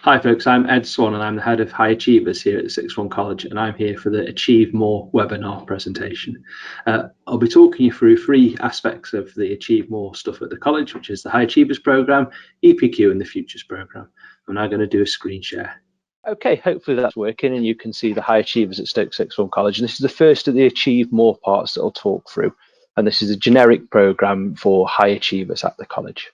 Hi folks, I'm Ed Swann and I'm the Head of High Achievers here at Sixth Form College, and I'm here for the Achieve More webinar presentation. I'll be talking you through three aspects of the Achieve More stuff at the college, which is the High Achievers Programme, EPQ and the Futures Programme. I'm now going to do a screen share. Okay, hopefully that's working and you can see the High Achievers at Stoke Sixth Form College. And this is the first of the Achieve More parts that I'll talk through. And this is a generic programme for high achievers at the college.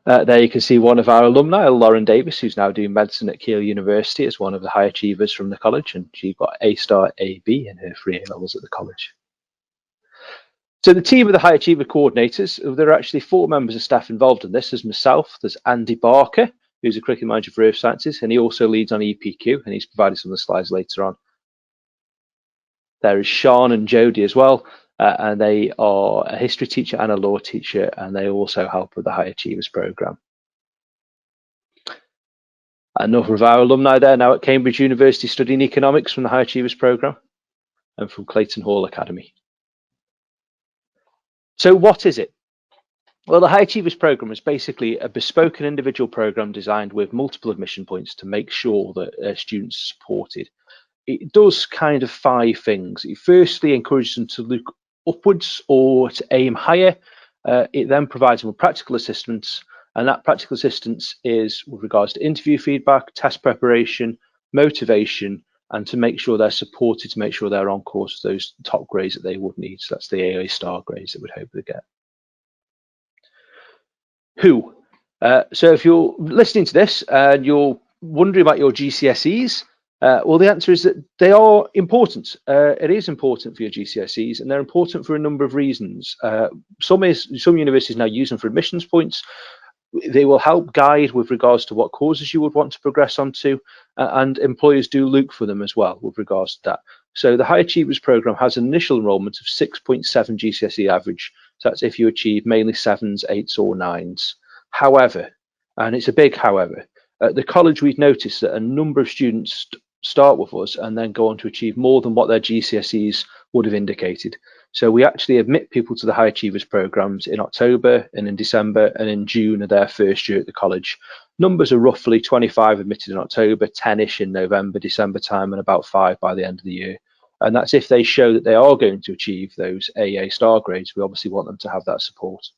There you can see one of our alumni, Lauren Davis, who's now doing medicine at Keele University as one of the high achievers from the college, and she got A star AB in her 3 A levels at the college. So the team of the high achiever coordinators, there are actually 4 members of staff involved in this. There's myself, there's Andy Barker, who's a curriculum manager for Earth Sciences, and he also leads on EPQ, and he's provided some of the slides later on. There is Sean and Jodie as well, and they are a history teacher and a law teacher, and they also help with the High Achievers programme. Another of our alumni there now at Cambridge University studying economics from the High Achievers programme and from Clayton Hall Academy. So what is it? Well, the High Achievers programme is basically a bespoke and individual programme designed with multiple admission points to make sure that students are supported. It does kind of 5 things. It firstly encourages them to look upwards or to aim higher. It then provides them with practical assistance, and that practical assistance is with regards to interview feedback, test preparation, motivation, and to make sure they're supported, to make sure they're on course with those top grades that they would need. So that's the AA star grades that we'd hope to get. Who? So if you're listening to this and you're wondering about your GCSEs, well, the answer is that they are important. It is important for your GCSEs, and they're important for a number of reasons. Some universities now use them for admissions points. They will help guide with regards to what courses you would want to progress onto, and employers do look for them as well with regards to that. So the High Achievers programme has an initial enrolment of 6.7 GCSE average. So that's if you achieve mainly 7s, 8s or 9s. However, and it's a big however, at the college we've noticed that a number of students start with us and then go on to achieve more than what their GCSEs would have indicated. So we actually admit people to the High Achievers programmes in October and in December and in June of their first year at the college. Numbers are roughly 25 admitted in October, 10-ish in November, December time, and about 5 by the end of the year. And that's if they show that they are going to achieve those AA star grades. We obviously want them to have that support.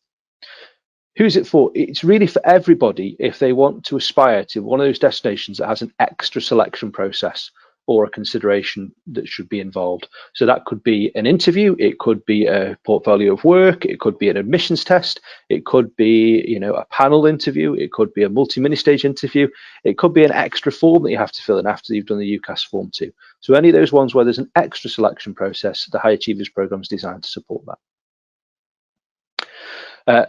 Who's it for? It's really for everybody if they want to aspire to one of those destinations that has an extra selection process or a consideration that should be involved. So that could be an interview, it could be a portfolio of work, it could be an admissions test, it could be, you know, a panel interview, it could be a multi-mini stage interview, it could be an extra form that you have to fill in after you've done the UCAS form 2. So any of those ones where there's an extra selection process, the High Achievers programme is designed to support that.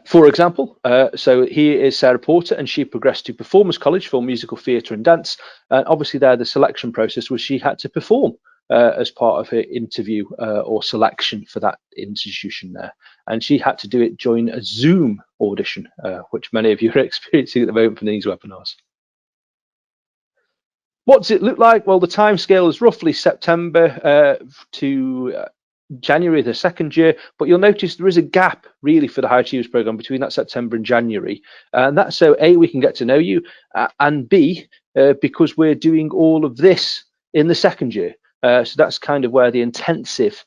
For example, so here is Sarah Porter, and she progressed to Performers College for musical theatre and dance. And obviously there the selection process was she had to perform as part of her interview or selection for that institution there. And she had to do it during a Zoom audition, which many of you are experiencing at the moment from these webinars. What does it look like? Well, the time scale is roughly September to January the 2nd year, but you'll notice there is a gap really for the High Achievers programme between that September and January, and that's so A, we can get to know you, and B, because we're doing all of this in the 2nd year. So that's kind of where the intensive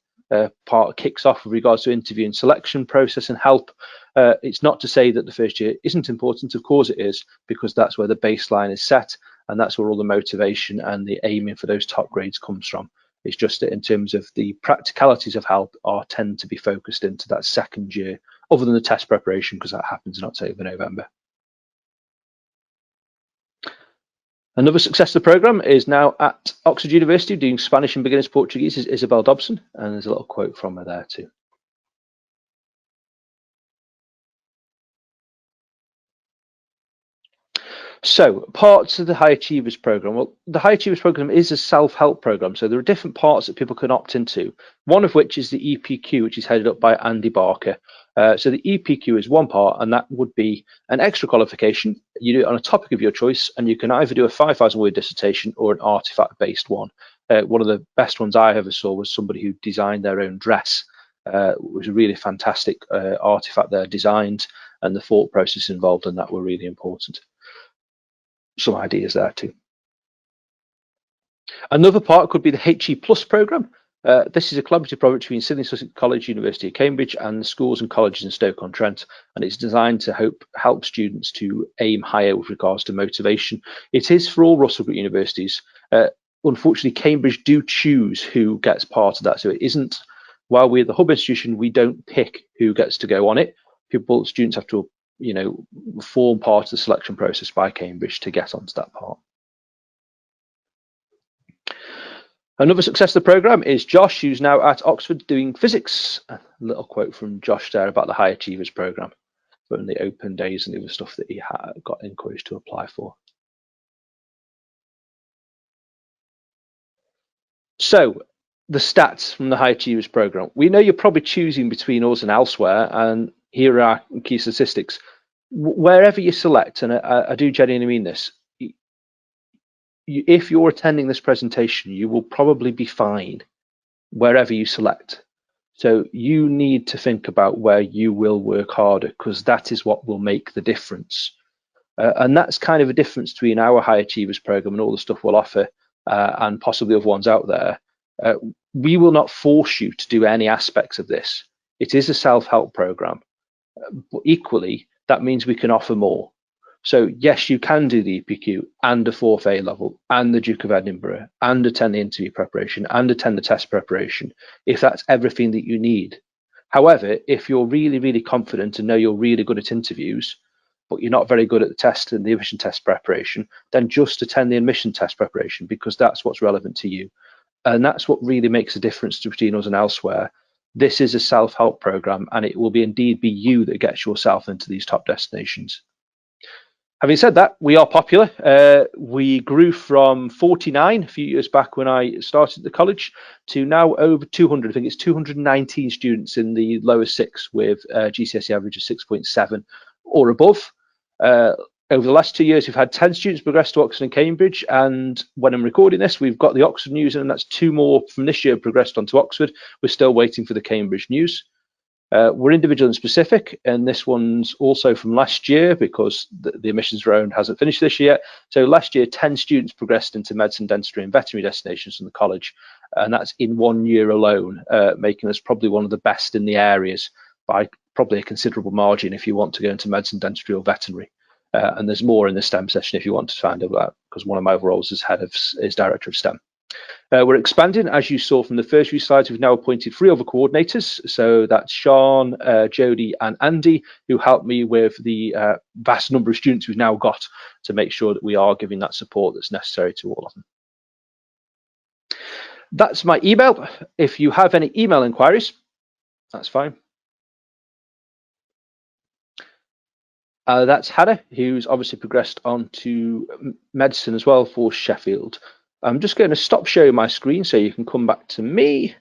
part kicks off with regards to interview and selection process and help. It's not to say that the 1st year isn't important, of course it is, because that's where the baseline is set, and that's where all the motivation and the aiming for those top grades comes from. It's just that in terms of the practicalities of help tend to be focused into that 2nd year, other than the test preparation, because that happens in October, November. Another success of the programme is now at Oxford University doing Spanish and Beginners Portuguese is Isabel Dobson, and there's a little quote from her there too. So, parts of the High Achievers programme. Well, the High Achievers programme is a self-help programme, so there are different parts that people can opt into, one of which is the EPQ, which is headed up by Andy Barker. So the EPQ is one part, and that would be an extra qualification. You do it on a topic of your choice, and you can either do a 5,000-word dissertation or an artifact-based one. One of the best ones I ever saw was somebody who designed their own dress, was a really fantastic artifact there, designed, and the thought process involved in that were really important. Some ideas there too. Another part could be the HE Plus programme. This is a collaborative project between Sydney Sussex College, University of Cambridge, and schools and colleges in Stoke-on-Trent, and it's designed to help students to aim higher with regards to motivation. It is for all Russell Group universities. Unfortunately, Cambridge do choose who gets part of that, so it isn't, while we're the hub institution, we don't pick who gets to go on it. Students have to, form part of the selection process by Cambridge to get onto that part. Another success of the programme is Josh, who's now at Oxford doing physics. A little quote from Josh there about the High Achievers programme, from the open days and the other stuff that he got encouraged to apply for. So, the stats from the High Achievers programme. We know you're probably choosing between us and elsewhere, and here are our key statistics. Wherever you select, and I do genuinely mean this, if you're attending this presentation, you will probably be fine wherever you select. So you need to think about where you will work harder, because that is what will make the difference. And that's kind of a difference between our High Achievers programme and all the stuff we'll offer, and possibly other ones out there. We will not force you to do any aspects of this. It is a self-help programme, but equally, that means we can offer more. So yes, you can do the EPQ and a 4th A level and the Duke of Edinburgh and attend the interview preparation and attend the test preparation, if that's everything that you need. However, if you're really, really confident and know you're really good at interviews, but you're not very good at the test and the admission test preparation, then just attend the admission test preparation, because that's what's relevant to you. And that's what really makes a difference between us and elsewhere. This is a self-help programme, and it will indeed be you that gets yourself into these top destinations. Having said that, we are popular. We grew from 49 a few years back when I started the college to now over 200. I think it's 219 students in the lower 6 with GCSE average of 6.7 or above. Over the last 2 years, we've had 10 students progress to Oxford and Cambridge, and when I'm recording this, we've got the Oxford news, and that's 2 more from this year progressed onto Oxford. We're still waiting for the Cambridge news. We're individual and specific, and this one's also from last year, because the admissions round hasn't finished this year. So last year, 10 students progressed into medicine, dentistry and veterinary destinations from the college, and that's in 1 year alone, making us probably one of the best in the areas by probably a considerable margin if you want to go into medicine, dentistry or veterinary. And there's more in the STEM session if you want to find out that, because one of my roles is director of STEM. We're expanding, as you saw from the first few slides. We've now appointed 3 other coordinators. So that's Sean, Jodie and Andy, who help me with the vast number of students we've now got to make sure that we are giving that support that's necessary to all of them. That's my email. If you have any email inquiries, that's fine. That's Hannah, who's obviously progressed on to medicine as well for Sheffield. I'm just going to stop sharing my screen so you can come back to me.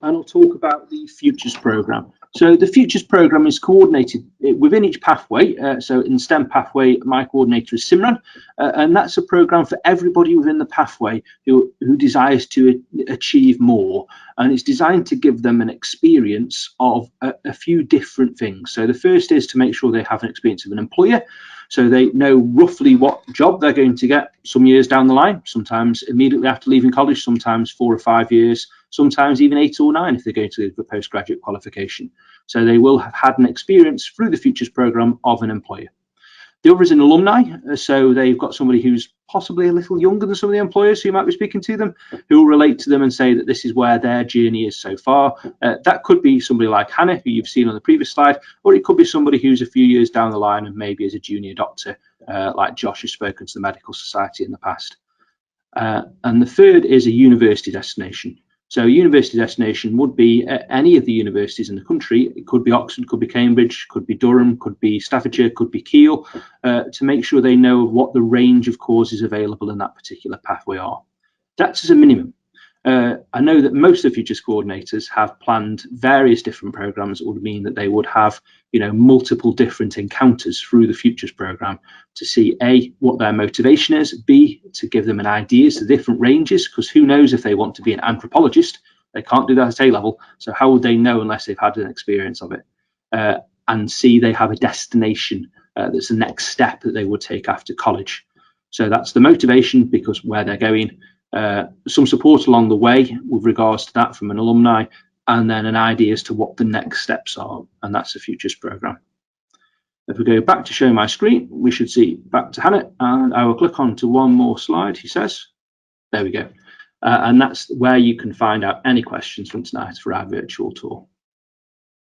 And I'll talk about the Futures Programme. So the Futures Programme is coordinated within each pathway. So in the STEM pathway, my coordinator is Simran, and that's a programme for everybody within the pathway who desires to achieve more. And it's designed to give them an experience of a few different things. So the first is to make sure they have an experience of an employer, so they know roughly what job they're going to get some years down the line, sometimes immediately after leaving college, sometimes 4 or 5 years, sometimes even 8 or 9 if they're going to the postgraduate qualification. So they will have had an experience through the Futures Programme of an employer. The other is an alumni, so they've got somebody who's possibly a little younger than some of the employers who might be speaking to them, who will relate to them and say that this is where their journey is so far. That could be somebody like Hannah, who you've seen on the previous slide, or it could be somebody who's a few years down the line and maybe is a junior doctor, like Josh has spoken to the Medical Society in the past. And the third is a university destination. So a university destination would be any of the universities in the country. It could be Oxford, could be Cambridge, could be Durham, could be Staffordshire, could be Keele, to make sure they know what the range of courses available in that particular pathway are. That's as a minimum. I know that most of Futures coordinators have planned various different programs that would mean that they would have, multiple different encounters through the Futures program to see A, what their motivation is, B, to give them an idea as to different ranges, because who knows if they want to be an anthropologist. They can't do that at A level, so how would they know unless they've had an experience of it? And C, they have a destination that's the next step that they would take after college. So that's the motivation, because where they're going, some support along the way with regards to that from an alumni, and then an idea as to what the next steps are, and that's the Futures program. If we go back to show my screen, we should see back to Hannah, and I will click on to one more slide, he says. There we go. And that's where you can find out any questions from tonight for our virtual tour.